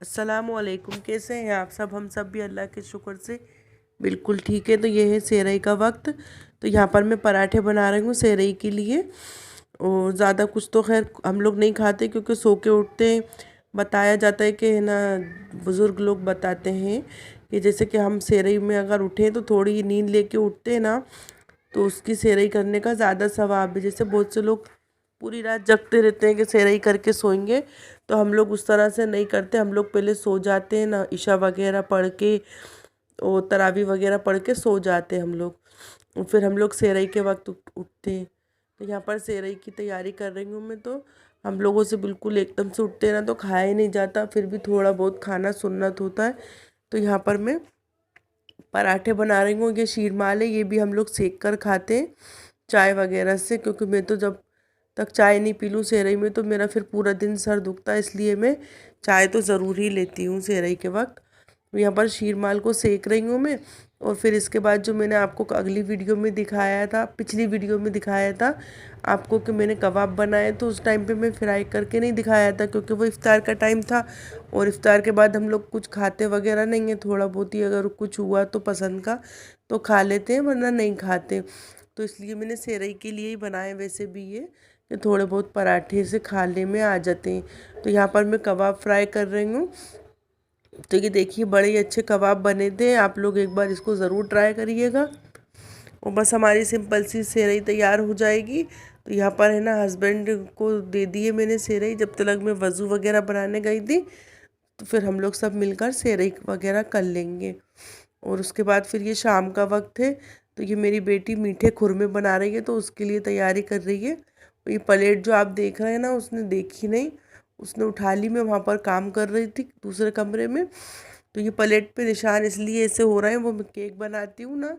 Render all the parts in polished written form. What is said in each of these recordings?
अस्सलामुअलैकुम। कैसे हैं आप सब? हम सब भी अल्लाह के शुक्र से बिल्कुल ठीक है। तो ये है सेरई का वक्त। तो यहाँ पर मैं पराठे बना रही हूँ सेरई के लिए। और ज़्यादा कुछ तो खैर हम लोग नहीं खाते, क्योंकि सो के उठते हैं। बताया जाता है कि है ना, बुज़ुर्ग लोग बताते हैं कि जैसे कि हम सेरई में अगर उठें तो थोड़ी नींद लेके उठते हैं ना, तो उसकी सेरई करने का ज़्यादा सवाब है। जैसे बहुत से लोग पूरी रात जगते रहते हैं कि सेरई करके सोएंगे, तो हम लोग उस तरह से नहीं करते। हम लोग पहले सो जाते हैं ना, इशा वगैरह पढ़ के और तरावी वगैरह पढ़ के सो जाते हैं हम लोग। और फिर हम लोग सेरई के वक्त उठते हैं। तो यहाँ पर सेरई की तैयारी कर रही हूँ मैं। तो हम लोगों से बिल्कुल एकदम से उठते ना तो खाया ही नहीं जाता, फिर भी थोड़ा बहुत खाना सुन्नत होता है। तो यहाँ पर मैं पराठे बना रही हूँ। ये शीरमाल है, ये भी हम लोग सेक कर खाते हैं चाय वगैरह से, क्योंकि मैं तो जब तक चाय नहीं पी लूँ सेरई में तो मेरा फिर पूरा दिन सर दुखता है, इसलिए मैं चाय तो ज़रूर ही लेती हूँ सेरई के वक्त। यहाँ पर शीरमाल को सेक रही हूँ मैं। और फिर इसके बाद जो मैंने आपको अगली वीडियो में दिखाया था, पिछली वीडियो में दिखाया था आपको कि मैंने कबाब बनाए, तो उस टाइम पे मैं फ्राई करके नहीं दिखाया था, क्योंकि वो इफ़्तार का टाइम था। और इफ़्तार के बाद हम लोग कुछ खाते वगैरह नहीं है, थोड़ा बहुत ही अगर कुछ हुआ तो पसंद का तो खा लेते हैं, वरना नहीं खाते। तो इसलिए मैंने सेरई के लिए ही बनाए। वैसे भी ये कि थोड़े बहुत पराठे से खाने में आ जाते हैं। तो यहाँ पर मैं कबाब फ्राई कर रही हूँ। तो ये देखिए बड़े ही अच्छे कबाब बने थे। आप लोग एक बार इसको ज़रूर ट्राई करिएगा। और बस हमारी सिंपल सी सेरई तैयार हो जाएगी। तो यहाँ पर है ना, हस्बैंड को दे दिए मैंने सेरई, जब तक मैं वज़ू वगैरह बनाने गई थी। तो फिर हम लोग सब मिलकर सेरई वगैरह कर लेंगे। और उसके बाद फिर ये शाम का वक्त है। तो ये मेरी बेटी मीठे खुरमे बना रही है, तो उसके लिए तैयारी कर रही है। और ये प्लेट जो आप देख रहे हैं ना, उसने देखी नहीं, उसने उठा ली। मैं वहाँ पर काम कर रही थी दूसरे कमरे में। तो ये प्लेट पे निशान इसलिए ऐसे हो रहे हैं, वो मैं केक बनाती हूँ ना,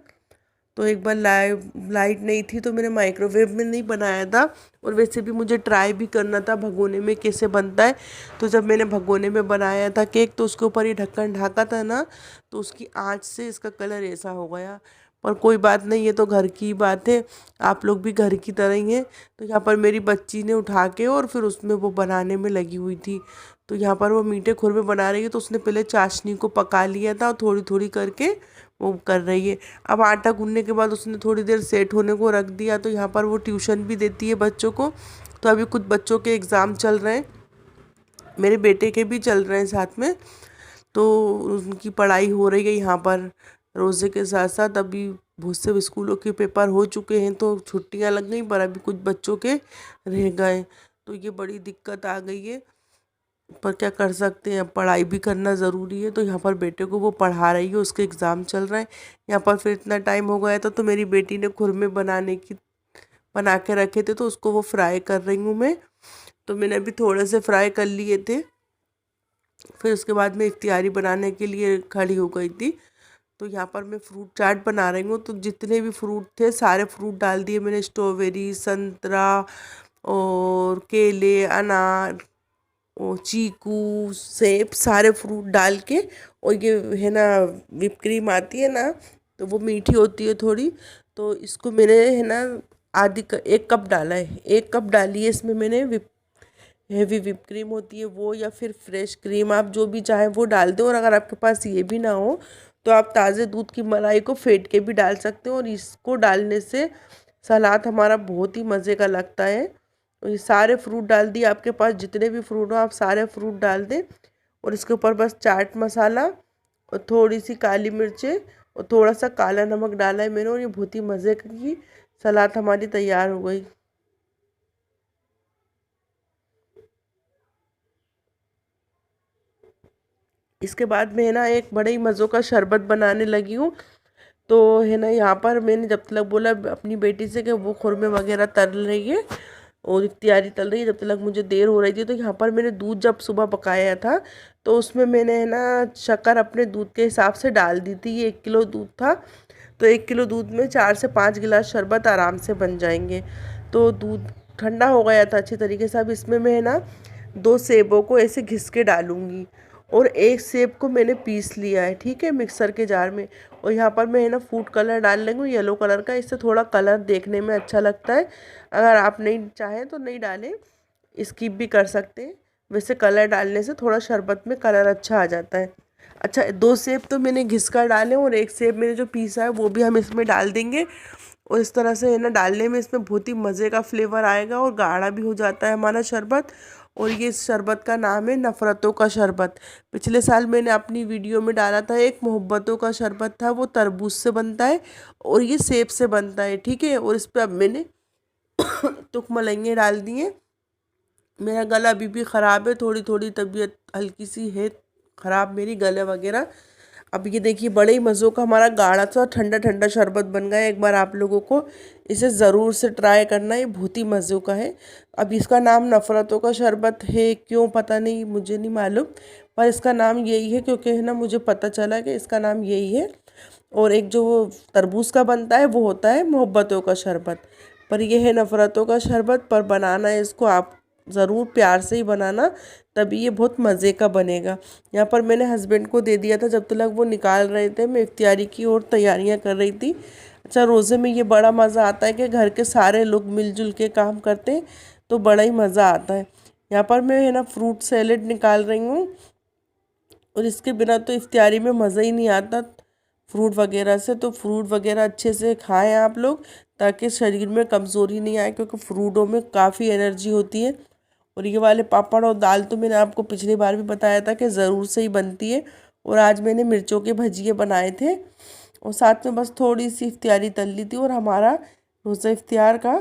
तो एक बार लाइट नहीं थी तो मैंने माइक्रोवेव में नहीं बनाया था। और वैसे भी मुझे ट्राई भी करना था भगोने में कैसे बनता है। तो जब मैंने भगोने में बनाया था केक, तो उसके ऊपर ये ढक्कन ढाका था ना, तो उसकी आँच से इसका कलर ऐसा हो गया। पर कोई बात नहीं, ये तो घर की बात है, आप लोग भी घर की तरह ही हैं। तो यहाँ पर मेरी बच्ची ने उठा के और फिर उसमें वो बनाने में लगी हुई थी। तो यहाँ पर वो मीठे खुरमे बना रही है। तो उसने पहले चाशनी को पका लिया था और थोड़ी थोड़ी करके वो कर रही है। अब आटा गूँथने के बाद उसने थोड़ी देर सेट होने को रख दिया। तो यहाँ पर वो ट्यूशन भी देती है बच्चों को। तो अभी कुछ बच्चों के एग्ज़ाम चल रहे हैं, मेरे बेटे के भी चल रहे हैं साथ में। तो उनकी पढ़ाई हो रही है यहाँ पर रोज़े के साथ साथ। अभी बहुत से स्कूलों के पेपर हो चुके हैं तो छुट्टियाँ लग गई, पर अभी कुछ बच्चों के रह गए। तो ये बड़ी दिक्कत आ गई है, पर क्या कर सकते हैं, पढ़ाई भी करना ज़रूरी है। तो यहाँ पर बेटे को वो पढ़ा रही है, उसके एग्ज़ाम चल रहे हैं। यहाँ पर फिर इतना टाइम हो गया था, तो मेरी बेटी ने खुरमे बना के रखे थे, तो उसको वो फ्राई कर रही हूँ मैं। तो मैंने अभी थोड़े से फ्राई कर लिए थे। फिर उसके बाद मैं इफ्तियारी बनाने के लिए खड़ी हो गई थी। तो यहाँ पर मैं फ्रूट चाट बना रही हूँ। तो जितने भी फ्रूट थे सारे फ्रूट डाल दिए मैंने, स्ट्रॉबेरी, संतरा और केले, अनार और चीकू, सेब, सारे फ्रूट डाल के। और ये है ना, whip क्रीम आती है ना, तो वो मीठी होती है थोड़ी। तो इसको मैंने है ना, 1 कप डाला है, 1 कप डाली है इसमें मैंने। हैवी whip क्रीम होती है वो, या फिर फ्रेश क्रीम, आप जो भी चाहें वो डाल दें। और अगर आपके पास ये भी ना हो तो आप ताज़े दूध की मलाई को फेंट के भी डाल सकते हो। और इसको डालने से सलाद हमारा बहुत ही मज़े का लगता है। और ये सारे फ्रूट डाल दिए, आपके पास जितने भी फ्रूट हो आप सारे फ्रूट डाल दें। और इसके ऊपर बस चाट मसाला और थोड़ी सी काली मिर्चें और थोड़ा सा काला नमक डाला है मैंने। और ये बहुत ही मज़े की सलाद हमारी तैयार हो गई। इसके बाद मैं है ना, एक बड़े ही मज़ों का शरबत बनाने लगी हूँ। तो है ना, यहाँ पर मैंने जब तक बोला अपनी बेटी से कि वो खुरमे वगैरह तल रही है और तैयारी तल रही है, जब तक मुझे देर हो रही थी। तो यहाँ पर मैंने दूध जब सुबह पकाया था, तो उसमें मैंने है ना शक्कर अपने दूध के हिसाब से डाल दी थी। ये 1 किलो दूध था, तो 1 किलो दूध में 4 से 5 गिलास शरबत आराम से बन जाएंगे। तो दूध ठंडा हो गया था अच्छी तरीके से। अब इसमें मैं है ना 2 सेबों को ऐसे घिस के डालूंगी। और 1 सेब को मैंने पीस लिया है, ठीक है, मिक्सर के जार में। और यहाँ पर मैं है ना फूड कलर डाल लेंगे, येलो कलर का, इससे थोड़ा कलर देखने में अच्छा लगता है। अगर आप नहीं चाहें तो नहीं डालें, स्किप भी कर सकते हैं। वैसे कलर डालने से थोड़ा शरबत में कलर अच्छा आ जाता है। अच्छा, 2 सेब तो मैंने घिस कर डाले और 1 सेब मैंने जो पीसा है वो भी हम इसमें डाल देंगे। और इस तरह से है ना डालने में इसमें बहुत ही मज़े का फ्लेवर आएगा और गाढ़ा भी हो जाता है हमारा शरबत। और ये इस शरबत का नाम है नफ़रतों का शरबत। पिछले साल मैंने अपनी वीडियो में डाला था, एक मोहब्बतों का शरबत था, वो तरबूज से बनता है और ये सेब से बनता है, ठीक है। और इस पर अब मैंने तुक मलइयाँ डाल दी हैं। मेरा गला अभी भी ख़राब है, थोड़ी थोड़ी तबीयत हल्की सी है ख़राब मेरी, गले वगैरह। अब ये देखिए बड़े ही मज़ों का हमारा गाढ़ा सा ठंडा ठंडा शरबत बन गया है। एक बार आप लोगों को इसे ज़रूर से ट्राई करना, ये बहुत ही मज़ों का है। अब इसका नाम नफ़रतों का शरबत है, क्यों पता नहीं, मुझे नहीं मालूम, पर इसका नाम यही है क्योंकि है ना मुझे पता चला कि इसका नाम यही है। और एक जो तरबूज का बनता है वो होता है मोहब्बतों का शरबत, पर ये है नफ़रतों का शरबत। पर बनाना है इसको आप ज़रूर प्यार से ही बनाना, तभी ये बहुत मज़े का बनेगा। यहाँ पर मैंने हस्बैंड को दे दिया था, जब तक वो निकाल रहे थे मैं इफ्तियारी की और तैयारियाँ कर रही थी। अच्छा, रोज़े में ये बड़ा मज़ा आता है कि घर के सारे लोग मिलजुल के काम करते हैं तो बड़ा ही मज़ा आता है। यहाँ पर मैं है ना फ्रूट सैलेड निकाल रही हूँ, और इसके बिना तो इफ्तियारी में मज़ा ही नहीं आता फ्रूट वगैरह से। तो फ्रूट वगैरह अच्छे से खाएं आप लोग, ताकि शरीर में कमज़ोरी नहीं आए, क्योंकि फ्रूटों में काफ़ी एनर्जी होती है। और ये वाले पापड़ और दाल तो मैंने आपको पिछली बार भी बताया था कि ज़रूर से ही बनती है। और आज मैंने मिर्चों के भजिए बनाए थे और साथ में बस थोड़ी सी इफ्तियारी तल ली थी, और हमारा रोज़ा इफ्तियार का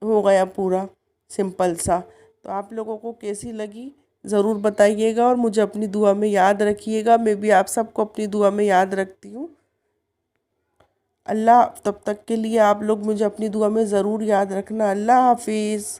हो गया पूरा सिंपल सा। तो आप लोगों को कैसी लगी ज़रूर बताइएगा, और मुझे अपनी दुआ में याद रखिएगा। मैं भी आप सबको अपनी दुआ में याद रखती हूँ। अल्लाह, तब तक के लिए आप लोग मुझे अपनी दुआ में ज़रूर याद रखना। अल्लाह हाफिज़।